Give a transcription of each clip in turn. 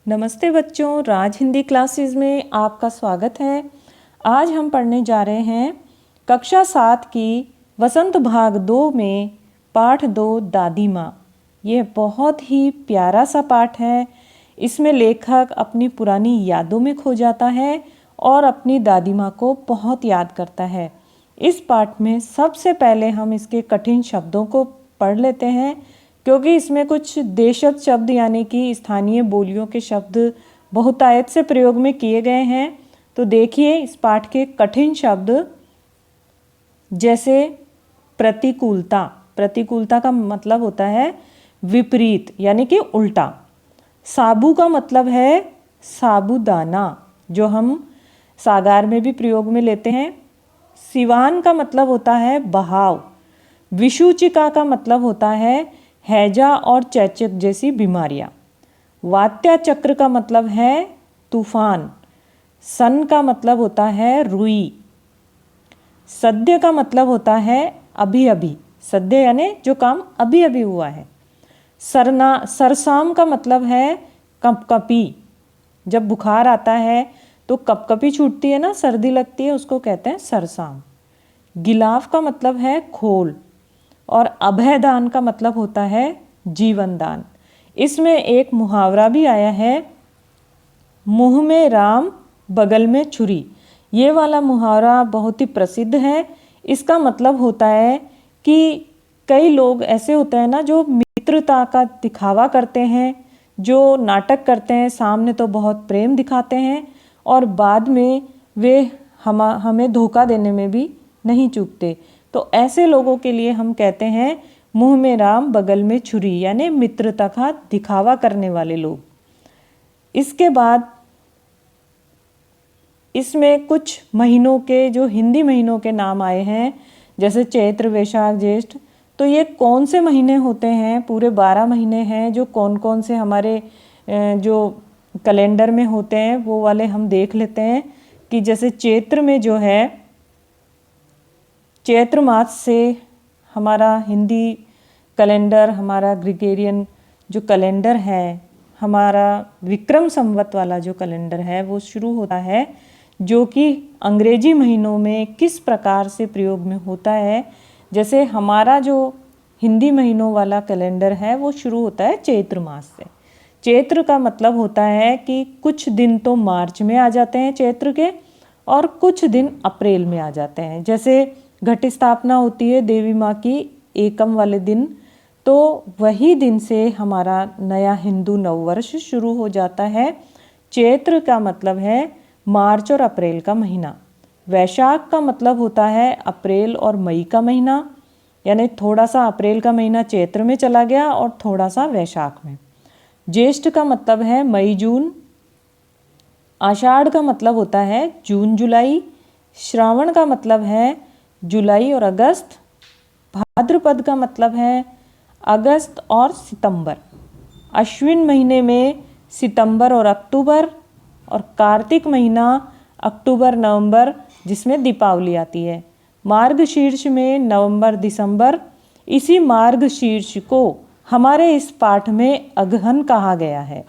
नमस्ते बच्चों, राज हिंदी क्लासेस में आपका स्वागत है। आज हम पढ़ने जा रहे हैं कक्षा 7 की वसंत भाग 2 में पाठ 2 दादी माँ। ये बहुत ही प्यारा सा पाठ है। इसमें लेखक अपनी पुरानी यादों में खो जाता है और अपनी दादी माँ को बहुत याद करता है। इस पाठ में सबसे पहले हम इसके कठिन शब्दों को पढ़ लेते हैं, क्योंकि इसमें कुछ देशज शब्द यानी कि स्थानीय बोलियों के शब्द बहुतायत से प्रयोग में किए गए हैं। तो देखिए इस पाठ के कठिन शब्द, जैसे प्रतिकूलता। प्रतिकूलता का मतलब होता है विपरीत यानी कि उल्टा। साबू का मतलब है साबूदाना, जो हम सागार में भी प्रयोग में लेते हैं। सिवान का मतलब होता है बहाव। विषुचिका का मतलब होता है हैजा और चैचक जैसी बीमारियां। वात्या चक्र का मतलब है तूफान। सन का मतलब होता है रुई। सद्य का मतलब होता है अभी अभी। सद्य यानी जो काम अभी अभी हुआ है। सरसाम का मतलब है कपकपी। जब बुखार आता है तो कपकपी छूटती है ना, सर्दी लगती है, उसको कहते हैं सरसाम। गिलाफ का मतलब है खोल और अभयदान का मतलब होता है जीवन दान। इसमें एक मुहावरा भी आया है, मुंह में राम बगल में छुरी। ये वाला मुहावरा बहुत ही प्रसिद्ध है। इसका मतलब होता है कि कई लोग ऐसे होते हैं ना जो मित्रता का दिखावा करते हैं, जो नाटक करते हैं, सामने तो बहुत प्रेम दिखाते हैं और बाद में वे हमें धोखा देने में भी नहीं चूकते। तो ऐसे लोगों के लिए हम कहते हैं मुंह में राम बगल में छुरी, यानी मित्रता का दिखावा करने वाले लोग। इसके बाद इसमें कुछ महीनों के, जो हिंदी महीनों के नाम आए हैं, जैसे चैत्र, वैशाख, ज्येष्ठ। तो ये कौन से महीने होते हैं? पूरे 12 महीने हैं जो कौन कौन से हमारे जो कैलेंडर में होते हैं वो वाले हम देख लेते हैं। कि जैसे चैत्र में जो है, चैत्र मास से हमारा हिंदी कैलेंडर, हमारा ग्रिगोरियन जो कैलेंडर है, हमारा विक्रम संवत वाला जो कैलेंडर है वो शुरू होता है, जो कि अंग्रेजी महीनों में किस प्रकार से प्रयोग में होता है। जैसे हमारा जो हिंदी महीनों वाला कैलेंडर है वो शुरू होता है चैत्र मास से। चैत्र का मतलब होता है कि कुछ दिन तो मार्च में आ जाते हैं चैत्र के, और कुछ दिन अप्रैल में आ जाते हैं। जैसे घट स्थापना होती है देवी माँ की एकम वाले दिन, तो वही दिन से हमारा नया हिंदू नववर्ष शुरू हो जाता है। चैत्र का मतलब है मार्च और अप्रैल का महीना। वैशाख का मतलब होता है अप्रैल और मई का महीना, यानी थोड़ा सा अप्रैल का महीना चैत्र में चला गया और थोड़ा सा वैशाख में। ज्येष्ठ का मतलब है मई जून। आषाढ़ का मतलब होता है जून जुलाई। श्रावण का मतलब है जुलाई और अगस्त। भाद्रपद का मतलब है अगस्त और सितंबर। अश्विन महीने में सितंबर और अक्टूबर, और कार्तिक महीना अक्टूबर नवंबर, जिसमें दीपावली आती है। मार्गशीर्ष में नवंबर दिसंबर। इसी मार्गशीर्ष को हमारे इस पाठ में अगहन कहा गया है।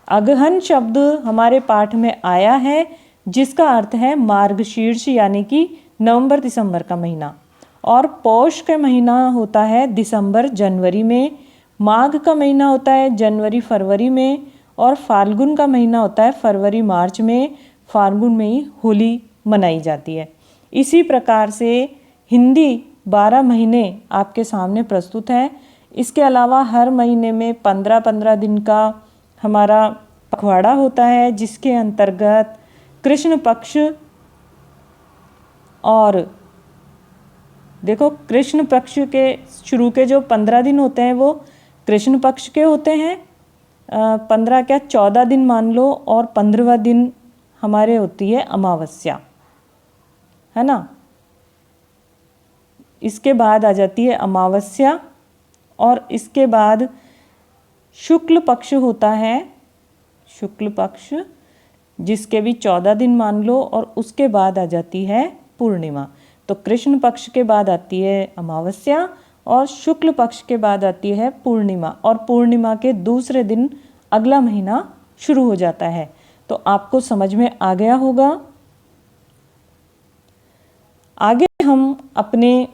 अगहन शब्द हमारे पाठ में आया है, जिसका अर्थ है मार्गशीर्ष यानी कि नवंबर दिसंबर का महीना। और पौष का महीना होता है दिसंबर जनवरी में। माघ का महीना होता है जनवरी फरवरी में। और फाल्गुन का महीना होता है फरवरी मार्च में। फाल्गुन में ही होली मनाई जाती है। इसी प्रकार से हिंदी 12 महीने आपके सामने प्रस्तुत हैं। इसके अलावा हर महीने में 15-15 दिन का हमारा पखवाड़ा होता है, जिसके अंतर्गत कृष्ण पक्ष, और देखो कृष्ण पक्ष के शुरू के जो 15 दिन होते हैं वो कृष्ण पक्ष के होते हैं। 15 क्या 14 दिन मान लो, और 15वां दिन हमारे होती है अमावस्या, है ना। इसके बाद आ जाती है अमावस्या, और इसके बाद शुक्ल पक्ष होता है, शुक्ल पक्ष, जिसके भी 14 दिन मान लो, और उसके बाद आ जाती है पूर्णिमा। तो कृष्ण पक्ष के बाद आती है अमावस्या, और शुक्ल पक्ष के बाद आती है पूर्णिमा, और पूर्णिमा के दूसरे दिन अगला महीना शुरू हो जाता है। तो आपको समझ में आ गया होगा। आगे हम अपने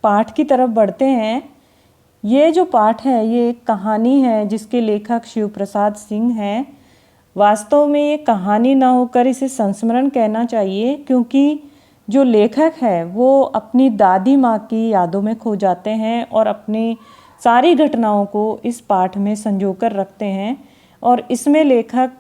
पाठ की तरफ बढ़ते हैं। ये जो पाठ है ये एक कहानी है जिसके लेखक शिव प्रसाद सिंह हैं। वास्तव में ये कहानी ना होकर इसे संस्मरण कहना चाहिए, क्योंकि जो लेखक है वो अपनी दादी माँ की यादों में खो जाते हैं और अपनी सारी घटनाओं को इस पाठ में संजोकर रखते हैं। और इसमें लेखक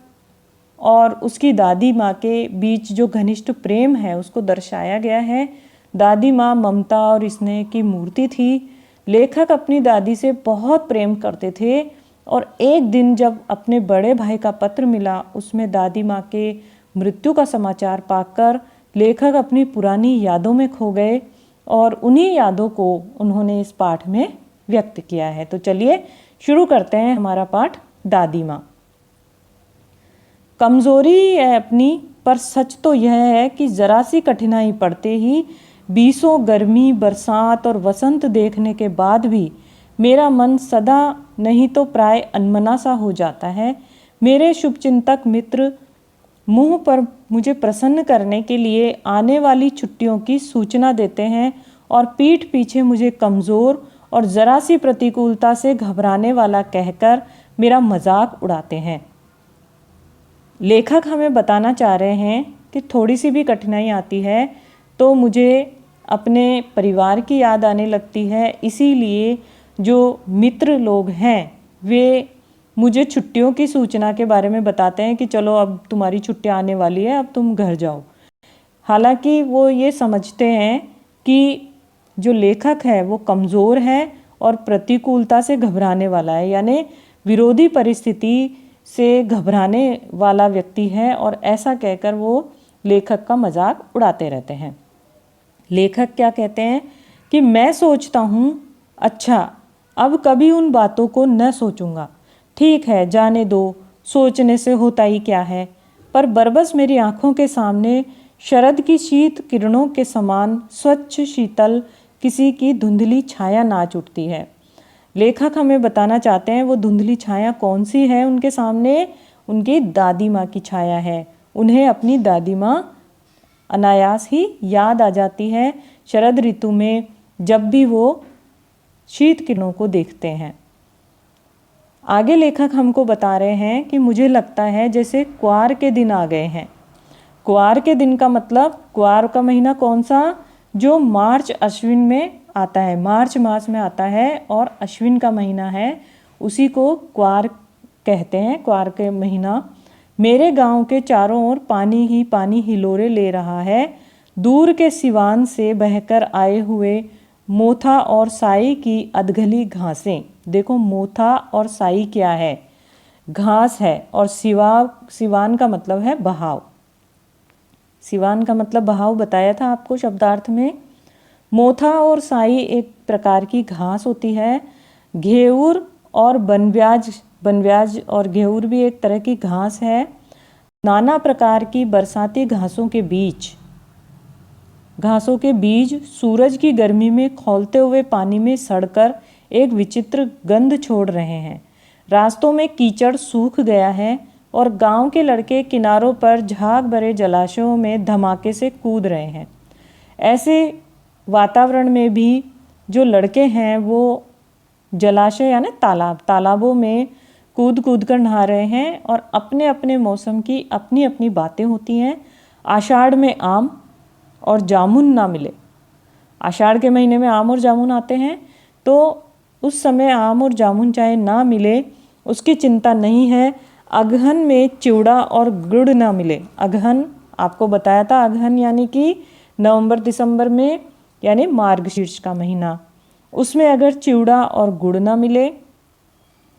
और उसकी दादी माँ के बीच जो घनिष्ठ प्रेम है उसको दर्शाया गया है। दादी माँ ममता और स्नेह की मूर्ति थी। लेखक अपनी दादी से बहुत प्रेम करते थे और एक दिन जब अपने बड़े भाई का पत्र मिला उसमें दादी माँ के मृत्यु का समाचार पाकर लेखक अपनी पुरानी यादों में खो गए और उन्हीं यादों को उन्होंने इस पाठ में व्यक्त किया है। तो चलिए शुरू करते हैं हमारा पाठ दादी माँ। कमज़ोरी है अपनी, पर सच तो यह है कि ज़रा सी कठिनाई पड़ते ही बीसों गर्मी बरसात और वसंत देखने के बाद भी मेरा मन सदा नहीं तो प्राय अनमना सा हो जाता है। मेरे शुभचिंतक मित्र मुंह पर मुझे प्रसन्न करने के लिए आने वाली छुट्टियों की सूचना देते हैं और पीठ पीछे मुझे कमज़ोर और ज़रा सी प्रतिकूलता से घबराने वाला कहकर मेरा मजाक उड़ाते हैं। लेखक हमें बताना चाह रहे हैं कि थोड़ी सी भी कठिनाई आती है तो मुझे अपने परिवार की याद आने लगती है, इसीलिए जो मित्र लोग हैं वे मुझे छुट्टियों की सूचना के बारे में बताते हैं कि चलो अब तुम्हारी छुट्टी आने वाली है, अब तुम घर जाओ। हालांकि वो ये समझते हैं कि जो लेखक है वो कमज़ोर है और प्रतिकूलता से घबराने वाला है, यानी विरोधी परिस्थिति से घबराने वाला व्यक्ति है, और ऐसा कहकर वो लेखक का मजाक उड़ाते रहते हैं। लेखक क्या कहते हैं कि मैं सोचता हूँ, अच्छा अब कभी उन बातों को न सोचूंगा। ठीक है, जाने दो, सोचने से होता ही क्या है। पर बरबस मेरी आंखों के सामने शरद की शीत किरणों के समान स्वच्छ शीतल किसी की धुंधली छाया नाच उठती है। लेखक हमें बताना चाहते हैं वो धुंधली छाया कौन सी है उनके सामने। उनकी दादी माँ की छाया है। उन्हें अपनी दादी माँ अनायास ही याद आ जाती है शरद ऋतु में जब भी वो शीत किरणों को देखते हैं। आगे लेखक हमको बता रहे हैं कि मुझे लगता है जैसे क्वार के दिन आ गए हैं। क्वार के दिन का मतलब, क्वार का महीना कौन सा, जो मार्च अश्विन में आता है, मार्च मास में आता है और अश्विन का महीना है, उसी को क्वार कहते हैं, क्वार के महीना। मेरे गांव के चारों ओर पानी ही पानी हिलोरे ले रहा है। दूर के सिवान से बहकर आए हुए मोथा और साई की अधगली घासें, देखो मोथा और साई क्या है, घास है, और सिवान का मतलब है बहाव। सिवान का मतलब बहाव बताया था आपको शब्दार्थ में। मोथा और साई एक प्रकार की घास होती है। घेऊर और बनव्याज और घेऊर भी एक तरह की घास है। नाना प्रकार की बरसाती घासों के बीज सूरज की गर्मी में खौलते हुए पानी में सड़कर एक विचित्र गंध छोड़ रहे हैं। रास्तों में कीचड़ सूख गया है और गांव के लड़के किनारों पर झाग भरे जलाशयों में धमाके से कूद रहे हैं। ऐसे वातावरण में भी जो लड़के हैं वो जलाशय यानी तालाबों में कूद कर नहा रहे हैं और अपने अपने मौसम की अपनी अपनी बातें होती हैं। आषाढ़ में आम और जामुन ना मिले, आषाढ़ के महीने में आम और जामुन आते हैं, तो उस समय आम और जामुन चाहे ना मिले उसकी चिंता नहीं है। अगहन में चिवड़ा और गुड़ ना मिले, अगहन आपको बताया था, अगहन यानी कि नवंबर दिसंबर में, यानी मार्गशीर्ष का महीना, उसमें अगर चिवड़ा और गुड़ ना मिले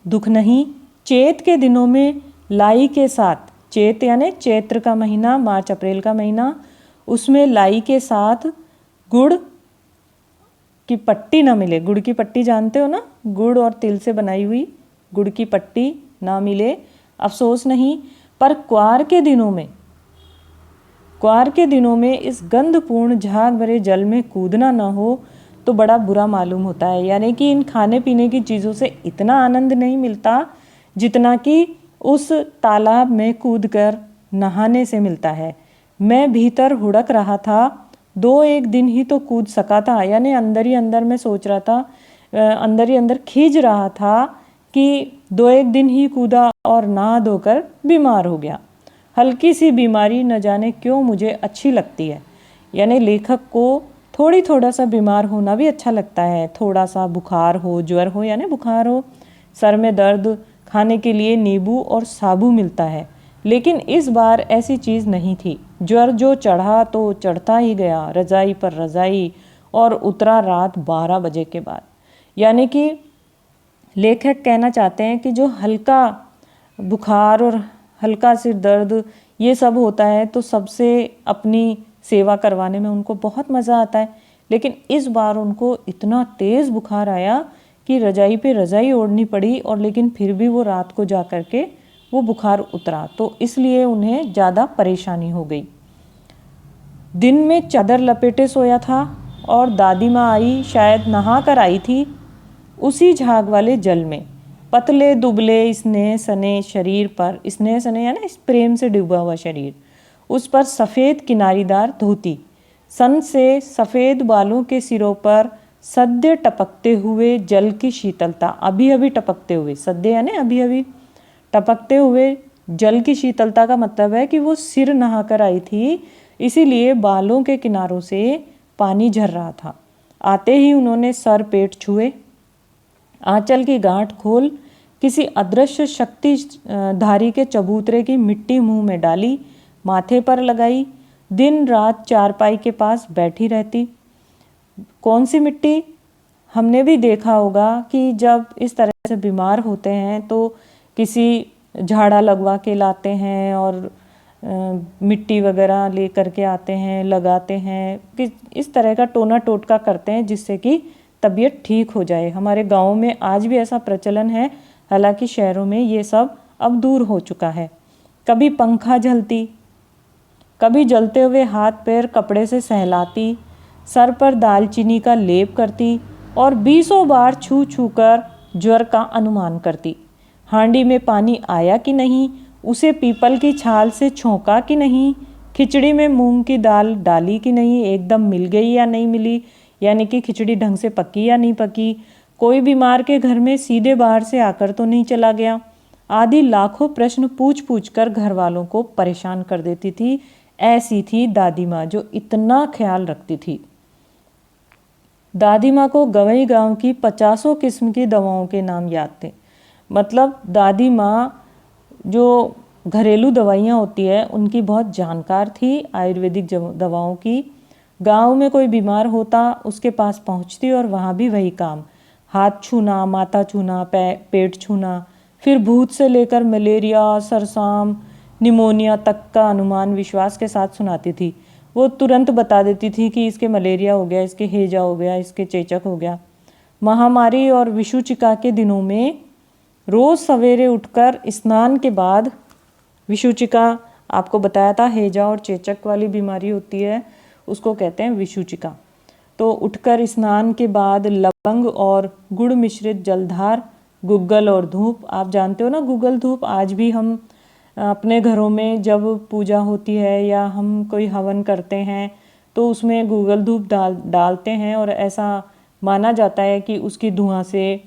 दुख नहीं। चैत के दिनों में लाई के साथ, चैत यानी चैत्र का महीना, मार्च अप्रैल का महीना, उसमें लाई के साथ गुड़ की पट्टी ना मिले। गुड़ की पट्टी जानते हो ना, गुड़ और तिल से बनाई हुई गुड़ की पट्टी ना मिले, अफसोस नहीं। पर क्वार के दिनों में इस गंधपूर्ण झाग भरे जल में कूदना ना हो तो बड़ा बुरा मालूम होता है। यानी कि इन खाने पीने की चीज़ों से इतना आनंद नहीं मिलता जितना कि उस तालाब में कूदकर नहाने से मिलता है। मैं भीतर हुड़क रहा था, 2-1 दिन ही तो कूद सका था, यानी अंदर ही अंदर मैं सोच रहा था, अंदर ही अंदर खींच रहा था कि 2-1 दिन ही कूदा और नहा धोकर बीमार हो गया। हल्की सी बीमारी न जाने क्यों मुझे अच्छी लगती है। यानी लेखक को थोड़ा सा बीमार होना भी अच्छा लगता है। थोड़ा सा बुखार हो, ज्वर हो, यानी बुखार हो, सर में दर्द, खाने के लिए नींबू और साबू मिलता है। लेकिन इस बार ऐसी चीज़ नहीं थी। ज्वर जो चढ़ा तो चढ़ता ही गया, रजाई पर रजाई, और उतरा रात 12 बजे के बाद। यानी कि लेखक कहना चाहते हैं कि जो हल्का बुखार और हल्का सिर दर्द ये सब होता है तो सबसे अपनी सेवा करवाने में उनको बहुत मज़ा आता है। लेकिन इस बार उनको इतना तेज़ बुखार आया कि रजाई पे रजाई ओढ़नी पड़ी, और लेकिन फिर भी वो रात को जा कर के वो बुखार उतरा, तो इसलिए उन्हें ज़्यादा परेशानी हो गई। दिन में चादर लपेटे सोया था और दादी माँ आई, शायद नहा कर आई थी, उसी झाग वाले जल में। पतले दुबले स्नेह सने शरीर पर, स्नेह सने यानी इस प्रेम से डूबा हुआ शरीर, उस पर सफ़ेद किनारीदार धोती, सन से सफ़ेद बालों के सिरों पर सद्य टपकते हुए जल की शीतलता, अभी अभी टपकते हुए, सद्य यानी अभी अभी टपकते हुए जल की शीतलता का मतलब है कि वो सिर नहाकर आई थी, इसीलिए बालों के किनारों से पानी झर रहा था। आते ही उन्होंने सर पेट छुए, आंचल की गांठ खोल किसी अदृश्य शक्ति धारी के चबूतरे की मिट्टी मुंह में डाली, माथे पर लगाई, दिन रात चारपाई के पास बैठी रहती। कौन सी मिट्टी? हमने भी देखा होगा कि जब इस तरह से बीमार होते हैं तो किसी झाड़ा लगवा के लाते हैं और मिट्टी वगैरह ले करके आते हैं, लगाते हैं, कि इस तरह का टोना टोटका करते हैं जिससे कि तबीयत ठीक हो जाए। हमारे गाँव में आज भी ऐसा प्रचलन है, हालांकि शहरों में ये सब अब दूर हो चुका है। कभी पंखा झलती, कभी जलते हुए हाथ पैर कपड़े से सहलाती, सर पर दालचीनी का लेप करती और 20 बार छू छू कर ज्वर का अनुमान करती। हांडी में पानी आया कि नहीं, उसे पीपल की छाल से छोंका कि नहीं, खिचड़ी में मूंग की दाल डाली कि नहीं, एकदम मिल गई या नहीं मिली, यानी कि खिचड़ी ढंग से पकी या नहीं पकी, कोई बीमार के घर में सीधे बाहर से आकर तो नहीं चला गया, आदि लाखों प्रश्न पूछ पूछ कर घर वालों को परेशान कर देती थी। ऐसी थी दादी माँ, जो इतना ख्याल रखती थी। दादी माँ को गवई गांव की 50 किस्म की दवाओं के नाम याद थे। मतलब दादी माँ जो घरेलू दवाइयाँ होती है उनकी बहुत जानकार थी, आयुर्वेदिक दवाओं की। गांव में कोई बीमार होता उसके पास पहुंचती और वहाँ भी वही काम, हाथ छूना, माथा छूना, पेट छूना, फिर भूत से लेकर मलेरिया, सरसाम, निमोनिया तक का अनुमान विश्वास के साथ सुनाती थी। वो तुरंत बता देती थी कि इसके मलेरिया हो गया, इसके हैजा हो गया, इसके चेचक हो गया। महामारी और विषुचिका के दिनों में रोज़ सवेरे उठकर स्नान के बाद, विषुचिका आपको बताया था, हैजा और चेचक वाली बीमारी होती है, उसको कहते हैं विषुचिका। तो उठकर स्नान के बाद लवंग और गुड़ मिश्रित जलधार, गुग्गल और धूप, आप जानते हो ना गुग्गल धूप, आज भी हम अपने घरों में जब पूजा होती है या हम कोई हवन करते हैं तो उसमें गूगल धूप डालते हैं, और ऐसा माना जाता है कि उसकी धुआं से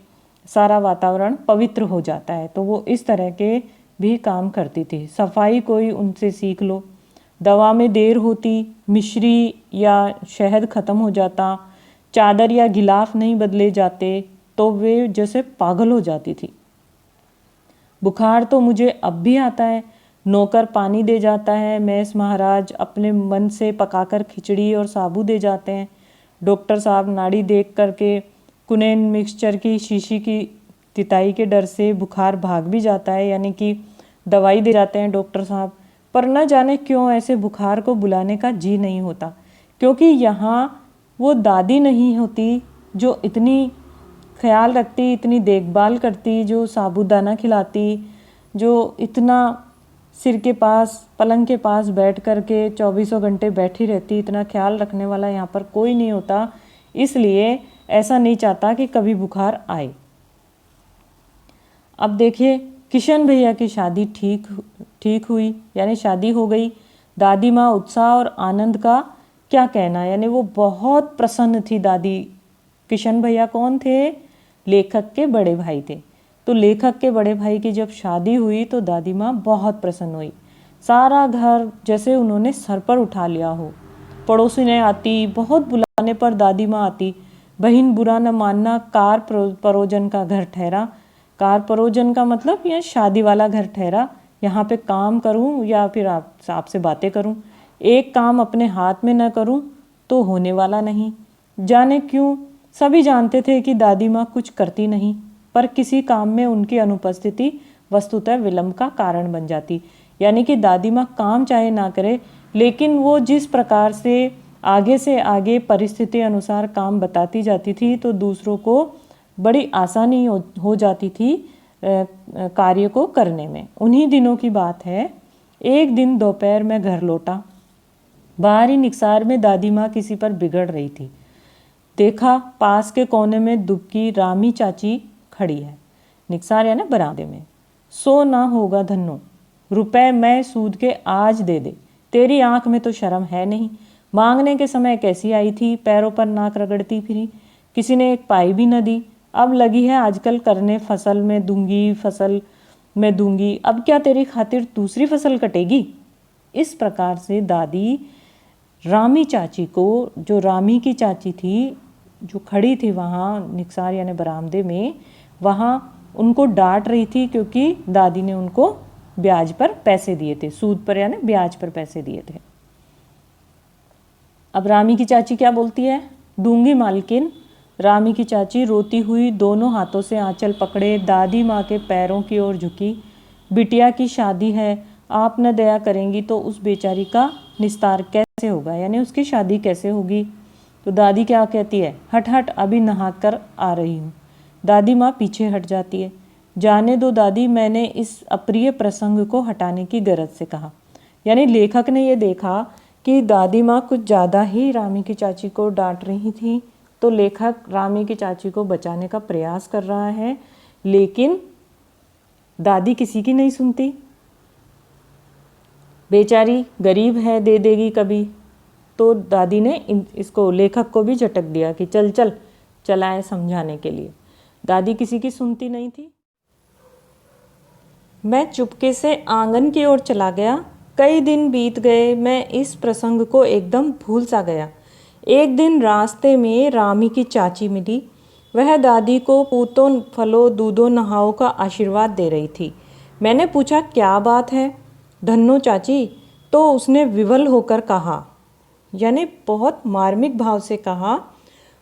सारा वातावरण पवित्र हो जाता है। तो वो इस तरह के भी काम करती थी। सफाई कोई उनसे सीख लो। दवा में देर होती, मिश्री या शहद ख़त्म हो जाता, चादर या गिलाफ नहीं बदले जाते तो वे जैसे पागल हो जाती थी। बुखार तो मुझे अब भी आता है, नौकर पानी दे जाता है, मैस महाराज अपने मन से पकाकर खिचड़ी और साबू दे जाते हैं, डॉक्टर साहब नाड़ी देख करके कुनैन मिक्सचर की शीशी की तिताई के डर से बुखार भाग भी जाता है, यानी कि दवाई दे जाते हैं डॉक्टर साहब। पर न जाने क्यों ऐसे बुखार को बुलाने का जी नहीं होता, क्योंकि यहाँ वो दादी नहीं होती जो इतनी ख्याल रखती, इतनी देखभाल करती, जो साबूदाना खिलाती, जो इतना सिर के पास, पलंग के पास बैठ कर के 24 घंटे बैठी रहती, इतना ख्याल रखने वाला यहाँ पर कोई नहीं होता। इसलिए ऐसा नहीं चाहता कि कभी बुखार आए। अब देखिए किशन भैया की शादी ठीक हुई, यानी शादी हो गई। दादी माँ उत्साह और आनंद का क्या कहना, यानी वो बहुत प्रसन्न थी दादी। किशन भैया कौन थे? लेखक के बड़े भाई थे। तो लेखक के बड़े भाई की जब शादी हुई तो दादी माँ बहुत प्रसन्न हुई। सारा घर जैसे उन्होंने सर पर उठा लिया हो। पड़ोसी ने आती, बहुत बुलाने पर दादी माँ आती। बहन बुरा न मानना, कार परोजन का घर ठहरा। कार परोजन का मतलब यह शादी वाला घर ठहरा। यहाँ पे काम करूँ या फिर आपसे बातें करूँ, एक काम अपने हाथ में न करूँ तो होने वाला नहीं। जाने क्यों सभी जानते थे कि दादी माँ कुछ करती नहीं, पर किसी काम में उनकी अनुपस्थिति वस्तुतः विलंब का कारण बन जाती। यानी कि दादी माँ काम चाहे ना करे, लेकिन वो जिस प्रकार से आगे परिस्थिति अनुसार काम बताती जाती थी तो दूसरों को बड़ी आसानी हो जाती थी कार्य को करने में। उन्हीं दिनों की बात है। एक दिन दोपहर में घर लौटा। बाहरी निकसार में दादी माँ किसी पर बिगड़ रही थी। देखा पास के कोने में दुबकी रामी चाची खड़ी है। निकसार यानी बरामदे में। सो ना होगा धन्नो, रुपए मैं सूद के आज दे दे। तेरी आंख में तो शर्म है नहीं। मांगने के समय कैसी आई थी, पैरों पर नाक रगड़ती फिरी। किसी ने एक पाई भी न दी। अब लगी है आजकल करने, फसल में दूंगी। अब क्या तेरी खातिर दूसरी फसल कटेगी? इस प्रकार से दादी रामी चाची को, जो रामी की चाची थी, जो खड़ी थी वहाँ निकसार यानी बरामदे में, वहाँ उनको डांट रही थी क्योंकि दादी ने उनको ब्याज पर पैसे दिए थे, सूद पर यानी ब्याज पर पैसे दिए थे। अब रामी की चाची क्या बोलती है? दूंगी मालकिन। रामी की चाची रोती हुई दोनों हाथों से आंचल पकड़े दादी माँ के पैरों की ओर झुकी। बिटिया की शादी है, आप न दया करेंगी तो उस बेचारी का निस्तार कैसे होगा, यानी उसकी शादी कैसे होगी? तो दादी क्या कहती है? हट हट, अभी नहा कर आ रही हूँ। दादी माँ पीछे हट जाती है। जाने दो दादी, मैंने इस अप्रिय प्रसंग को हटाने की गरज से कहा। यानी लेखक ने ये देखा कि दादी माँ कुछ ज़्यादा ही रामी की चाची को डांट रही थी, तो लेखक रामी की चाची को बचाने का प्रयास कर रहा है, लेकिन दादी किसी की नहीं सुनती। बेचारी गरीब है, दे देगी कभी। तो दादी ने इसको लेखक को भी झटक दिया कि चल चल, चलाए समझाने के लिए। दादी किसी की सुनती नहीं थी। मैं चुपके से आंगन की ओर चला गया। कई दिन बीत गए, मैं इस प्रसंग को एकदम भूल सा गया। एक दिन रास्ते में रामी की चाची मिली। वह दादी को पूतों फलो दूधो नहाओ का आशीर्वाद दे रही थी। मैंने पूछा क्या बात है धन्नो चाची? तो उसने विवल होकर कहा, यानी बहुत मार्मिक भाव से कहा,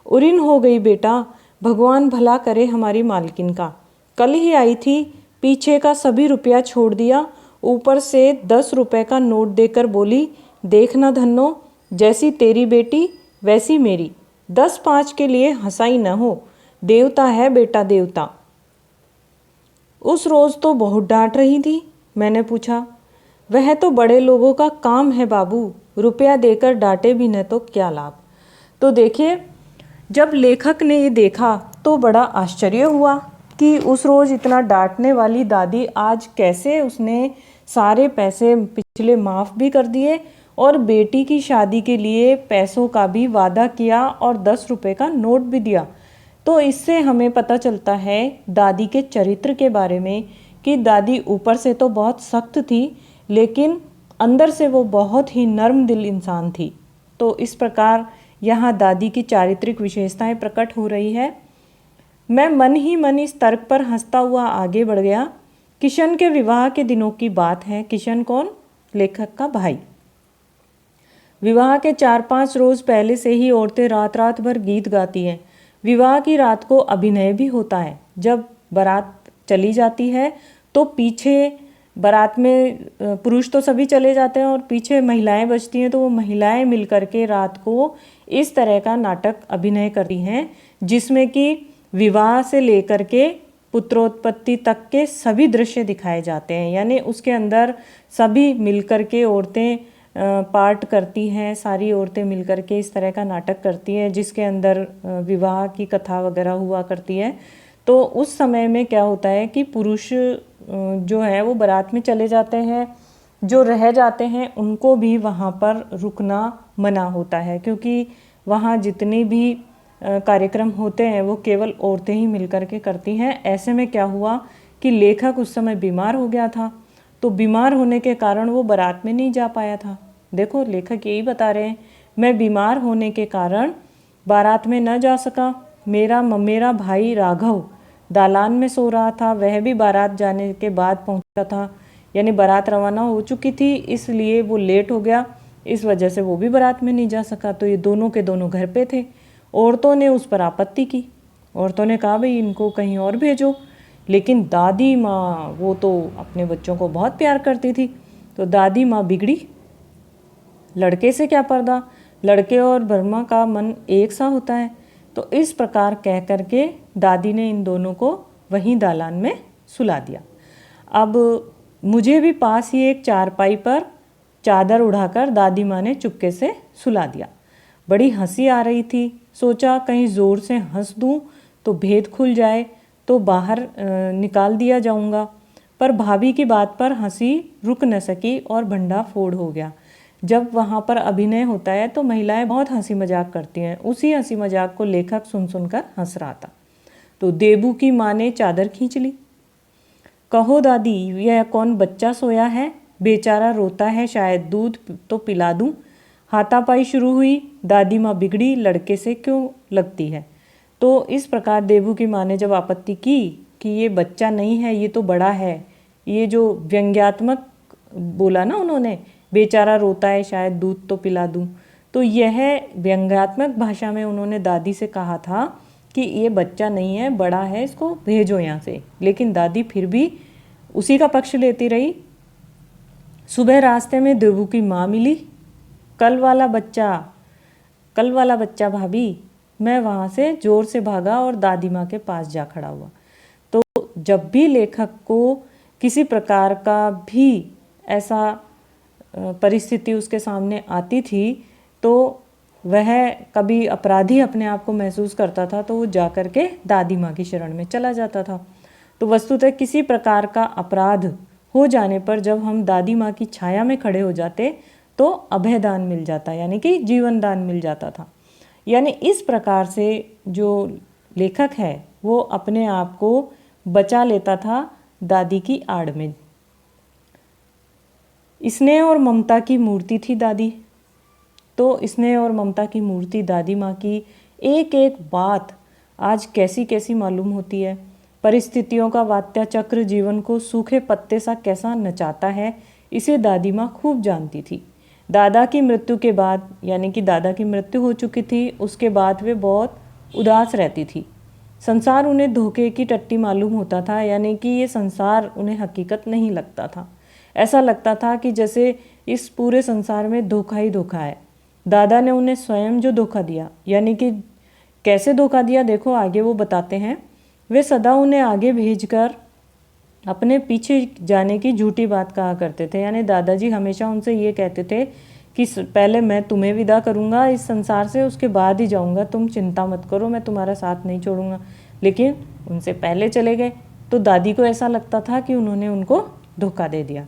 उरिन हो गई बेटा, भगवान भला करे हमारी मालकिन का। कल ही आई थी, पीछे का सभी रुपया छोड़ दिया, ऊपर से 10 रुपए का नोट देकर बोली, देखना धन्नो, जैसी तेरी बेटी वैसी मेरी, 10-5 के लिए हंसाई न हो, देवता है बेटा देवता। उस रोज़ तो बहुत डांट रही थी। मैंने पूछा, वह तो बड़े लोगों का काम है बाबू, रुपया देकर डांटे भी न तो क्या लाभ। तो देखिए, जब लेखक ने ये देखा तो बड़ा आश्चर्य हुआ कि उस रोज़ इतना डांटने वाली दादी आज कैसे उसने सारे पैसे पिछले माफ़ भी कर दिए और बेटी की शादी के लिए पैसों का भी वादा किया और 10 रुपए का नोट भी दिया। तो इससे हमें पता चलता है दादी के चरित्र के बारे में कि दादी ऊपर से तो बहुत सख्त थी, लेकिन अंदर से वो बहुत ही नर्म दिल इंसान थी। तो इस प्रकार यहाँ दादी की चारित्रिक विशेषताएं प्रकट हो रही है। मैं मन ही मन इस तर्क पर हंसता हुआ आगे बढ़ गया। किशन के विवाह के दिनों की बात है। किशन कौन? लेखक का भाई। विवाह के 4-5 रोज पहले से ही औरतें रात रात भर गीत गाती हैं। विवाह की रात को अभिनय भी होता है। जब बारात चली जाती है तो पीछे बारात में पुरुष तो सभी चले जाते हैं और पीछे महिलाएं बचती हैं, तो वो महिलाएं मिलकर के रात को इस तरह का नाटक अभिनय करती हैं जिसमें कि विवाह से लेकर के पुत्रोत्पत्ति तक के सभी दृश्य दिखाए जाते हैं। यानी उसके अंदर सभी मिलकर के औरतें पार्ट करती हैं, सारी औरतें मिलकर के इस तरह का नाटक करती हैं जिसके अंदर विवाह की कथा वगैरह हुआ करती है। तो उस समय में क्या होता है कि पुरुष जो है वो बारात में चले जाते हैं, जो रह जाते हैं उनको भी वहाँ पर रुकना मना होता है, क्योंकि वहाँ जितने भी कार्यक्रम होते हैं वो केवल औरतें ही मिलकर के करती हैं। ऐसे में क्या हुआ कि लेखक उस समय बीमार हो गया था, तो बीमार होने के कारण वो बारात में नहीं जा पाया था। देखो लेखक यही बता रहे हैं, मैं बीमार होने के कारण बारात में न जा सका। मेरा भाई राघव दालान में सो रहा था, वह भी बारात जाने के बाद पहुंचा था, यानी बारात रवाना हो चुकी थी, इसलिए वो लेट हो गया, इस वजह से वो भी बारात में नहीं जा सका। तो ये दोनों के दोनों घर पे थे। औरतों ने उस पर आपत्ति की, औरतों ने कहा भाई इनको कहीं और भेजो, लेकिन दादी माँ वो तो अपने बच्चों को बहुत प्यार करती थी, तो दादी माँ बिगड़ी। लड़के से क्या पर्दा, लड़के और ब्रह्मा का मन एक सा होता है। तो इस प्रकार कह करके दादी ने इन दोनों को वहीं दालान में सुला दिया। अब मुझे भी पास ही एक चारपाई पर चादर उड़ाकर दादी माँ ने चुपके से सुला दिया। बड़ी हंसी आ रही थी, सोचा कहीं ज़ोर से हंस दूं तो भेद खुल जाए तो बाहर निकाल दिया जाऊंगा, पर भाभी की बात पर हंसी रुक न सकी और भंडा फोड़ हो गया। जब वहाँ पर अभिनय होता है तो महिलाएं बहुत हंसी मजाक करती हैं, उसी हंसी मजाक को लेखक सुन सुनकर हंस रहा था। तो देबू की माँ ने चादर खींच ली। कहो दादी यह कौन बच्चा सोया है, बेचारा रोता है, शायद दूध तो पिला दूं। हाथापाई शुरू हुई, दादी माँ बिगड़ी, लड़के से क्यों लगती है। तो इस प्रकार देबू की माँ ने जब आपत्ति की कि ये बच्चा नहीं है, ये तो बड़ा है, ये जो व्यंग्यात्मक बोला ना उन्होंने, बेचारा रोता है शायद दूध तो पिला दूं, तो यह व्यंग्यात्मक भाषा में उन्होंने दादी से कहा था कि ये बच्चा नहीं है, बड़ा है, इसको भेजो यहाँ से। लेकिन दादी फिर भी उसी का पक्ष लेती रही। सुबह रास्ते में देबू की माँ मिली। कल वाला बच्चा भाभी। मैं वहाँ से जोर से भागा और दादी माँ के पास जा खड़ा हुआ। तो जब भी लेखक को किसी प्रकार का भी ऐसा परिस्थिति उसके सामने आती थी तो वह कभी अपराधी अपने आप को महसूस करता था तो वो जा कर के दादी माँ की शरण में चला जाता था। तो वस्तुतः किसी प्रकार का अपराध हो जाने पर जब हम दादी माँ की छाया में खड़े हो जाते तो अभयदान मिल जाता, यानी कि जीवन दान मिल जाता था। यानी इस प्रकार से जो लेखक है वो अपने आप को बचा लेता था दादी की आड़ में। स्नेह और ममता की मूर्ति थी दादी। तो स्नेह और ममता की मूर्ति दादी माँ की एक एक बात आज कैसी कैसी मालूम होती है। परिस्थितियों का वात्या चक्र जीवन को सूखे पत्ते सा कैसा नचाता है, इसे दादी माँ खूब जानती थी। दादा की मृत्यु के बाद, यानी कि दादा की मृत्यु हो चुकी थी, उसके बाद वे बहुत उदास रहती थी। संसार उन्हें धोखे की टट्टी मालूम होता था, यानी कि ये संसार उन्हें हकीकत नहीं लगता था। ऐसा लगता था कि जैसे इस पूरे संसार में धोखा ही धोखा है। दादा ने उन्हें स्वयं जो धोखा दिया, यानी कि कैसे धोखा दिया देखो आगे वो बताते हैं। वे सदा उन्हें आगे भेजकर अपने पीछे जाने की झूठी बात कहा करते थे। यानी दादाजी हमेशा उनसे ये कहते थे कि पहले मैं तुम्हें विदा करूंगा इस संसार से, उसके बाद ही जाऊंगा, तुम चिंता मत करो, मैं तुम्हारा साथ नहीं छोड़ूंगा। लेकिन उनसे पहले चले गए तो दादी को ऐसा लगता था कि उन्होंने उनको धोखा दे दिया।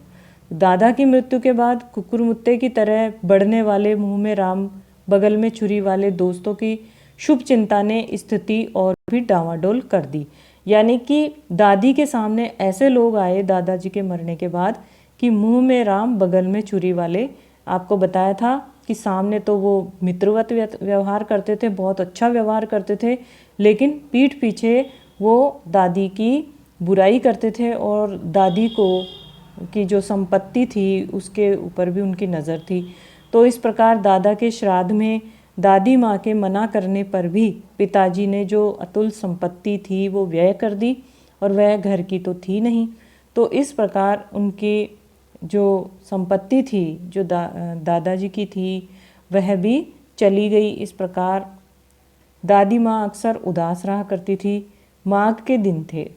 दादा की मृत्यु के बाद कुकुरमुत्ते की तरह बढ़ने वाले मुंह में राम बगल में छुरी वाले दोस्तों की शुभ चिंता ने स्थिति और भी डावाडोल कर दी। यानी कि दादी के सामने ऐसे लोग आए दादाजी के मरने के बाद कि मुंह में राम बगल में छुरी वाले। आपको बताया था कि सामने तो वो मित्रवत व्यवहार करते थे, बहुत अच्छा व्यवहार करते थे, लेकिन पीठ पीछे वो दादी की बुराई करते थे और दादी को की जो संपत्ति थी उसके ऊपर भी उनकी नज़र थी। तो इस प्रकार दादा के श्राद्ध में दादी माँ के मना करने पर भी पिताजी ने जो अतुल संपत्ति थी वो व्यय कर दी, और वह घर की तो थी नहीं। तो इस प्रकार उनकी जो संपत्ति थी जो दादाजी की थी वह भी चली गई। इस प्रकार दादी माँ अक्सर उदास रहा करती थी। माघ के दिन थे,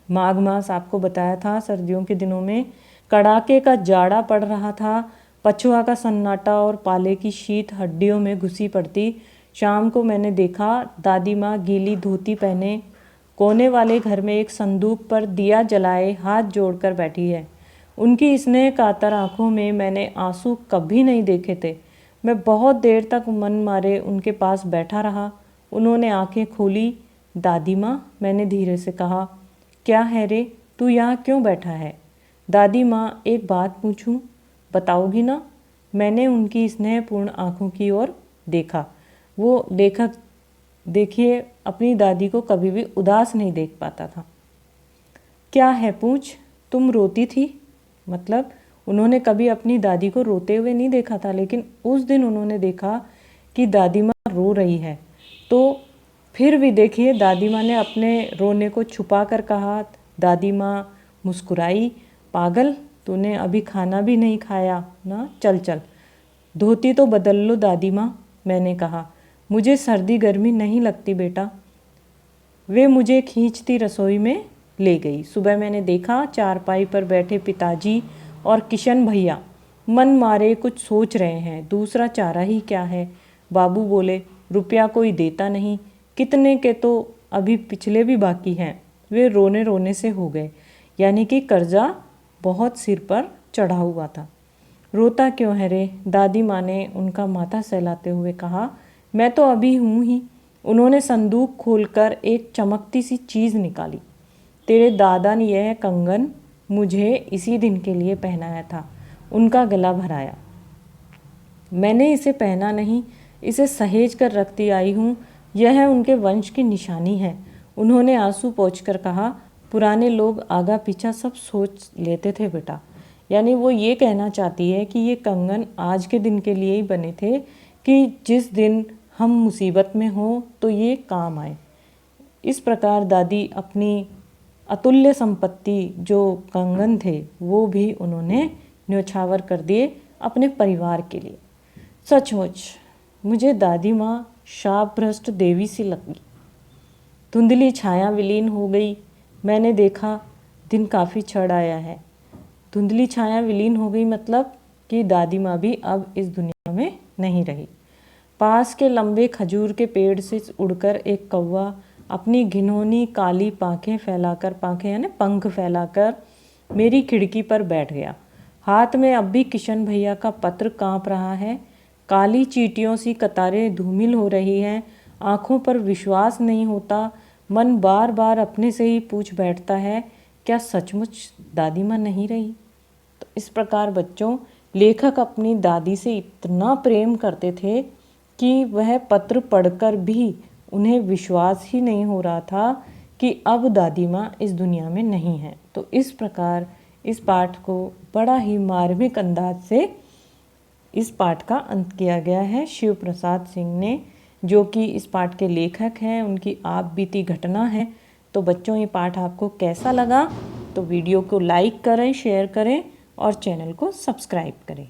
माघ मास आपको बताया था, सर्दियों के दिनों में कड़ाके का जाड़ा पड़ रहा था। पछुआ का सन्नाटा और पाले की शीत हड्डियों में घुसी पड़ती। शाम को मैंने देखा दादी माँ गीली धोती पहने कोने वाले घर में एक संदूक पर दिया जलाए हाथ जोड़कर बैठी है। उनकी स्नेह कातर आंखों में मैंने आंसू कभी नहीं देखे थे। मैं बहुत देर तक मन मारे उनके पास बैठा रहा। उन्होंने आंखें खोली। दादी माँ, मैंने धीरे से कहा। क्या है रे, तू यहाँ क्यों बैठा है? दादी माँ, एक बात पूछूं, बताओगी ना? मैंने उनकी स्नेहपूर्ण आंखों की ओर देखा। वो लेखक देखिए अपनी दादी को कभी भी उदास नहीं देख पाता था। क्या है पूछ? तुम रोती थी? मतलब उन्होंने कभी अपनी दादी को रोते हुए नहीं देखा था, लेकिन उस दिन उन्होंने देखा कि दादी माँ रो रही है। तो फिर भी देखिए दादी माँ ने अपने रोने को छुपा कर कहा। दादी माँ मुस्कुराई। पागल, तूने अभी खाना भी नहीं खाया ना? चल चल, धोती तो बदल लो दादी माँ, मैंने कहा। मुझे सर्दी गर्मी नहीं लगती बेटा। वे मुझे खींचती रसोई में ले गई। सुबह मैंने देखा चारपाई पर बैठे पिताजी और किशन भैया मन मारे कुछ सोच रहे हैं। दूसरा चारा ही क्या है? बाबू बोले, रुपया कोई देता नहीं, कितने के तो अभी पिछले भी बाकी हैं। वे रोने रोने से हो गए, यानी कि कर्जा बहुत सिर पर चढ़ा हुआ था। रोता क्यों है रे? दादी माँ ने उनका माथा सहलाते हुए कहा। मैं तो अभी हूँ ही। उन्होंने संदूक खोलकर एक चमकती सी चीज़ निकाली। तेरे दादा ने यह कंगन मुझे इसी दिन के लिए पहनाया था। उनका गला भराया। मैंने इसे पहना नहीं, इसे सहेज कर रखती आई हूँ। यह उनके वंश की निशानी है। उन्होंने आंसू पोंछकर कहा। पुराने लोग आगा पीछा सब सोच लेते थे बेटा। यानी वो ये कहना चाहती है कि ये कंगन आज के दिन के लिए ही बने थे कि जिस दिन हम मुसीबत में हों तो ये काम आए। इस प्रकार दादी अपनी अतुल्य संपत्ति जो कंगन थे वो भी उन्होंने न्योछावर कर दिए अपने परिवार के लिए। सचमुच मुझे दादी माँ शापभ्रष्ट देवी सी लगी। धुंधली छाया विलीन हो गई। मैंने देखा दिन काफ़ी चढ़ आया है। धुंधली छाया विलीन हो गई मतलब कि दादी माँ भी अब इस दुनिया में नहीं रही। पास के लंबे खजूर के पेड़ से उड़कर एक कौवा अपनी घिनौनी काली पाँखें फैलाकर, पाँखें यानी पंख फैलाकर मेरी खिड़की पर बैठ गया। हाथ में अब भी किशन भैया का पत्र काँप रहा है। काली चींटियों सी कतारें धूमिल हो रही हैं। आँखों पर विश्वास नहीं होता। मन बार बार अपने से ही पूछ बैठता है, क्या सचमुच दादी माँ नहीं रही? तो इस प्रकार बच्चों, लेखक अपनी दादी से इतना प्रेम करते थे कि वह पत्र पढ़कर भी उन्हें विश्वास ही नहीं हो रहा था कि अब दादी माँ इस दुनिया में नहीं है। तो इस प्रकार इस पाठ को बड़ा ही मार्मिक अंदाज से इस पाठ का अंत किया गया है। शिव प्रसाद सिंह ने, जो कि इस पाठ के लेखक हैं, उनकी आप बीती घटना है। तो बच्चों, ये पाठ आपको कैसा लगा? तो वीडियो को लाइक करें, शेयर करें और चैनल को सब्सक्राइब करें।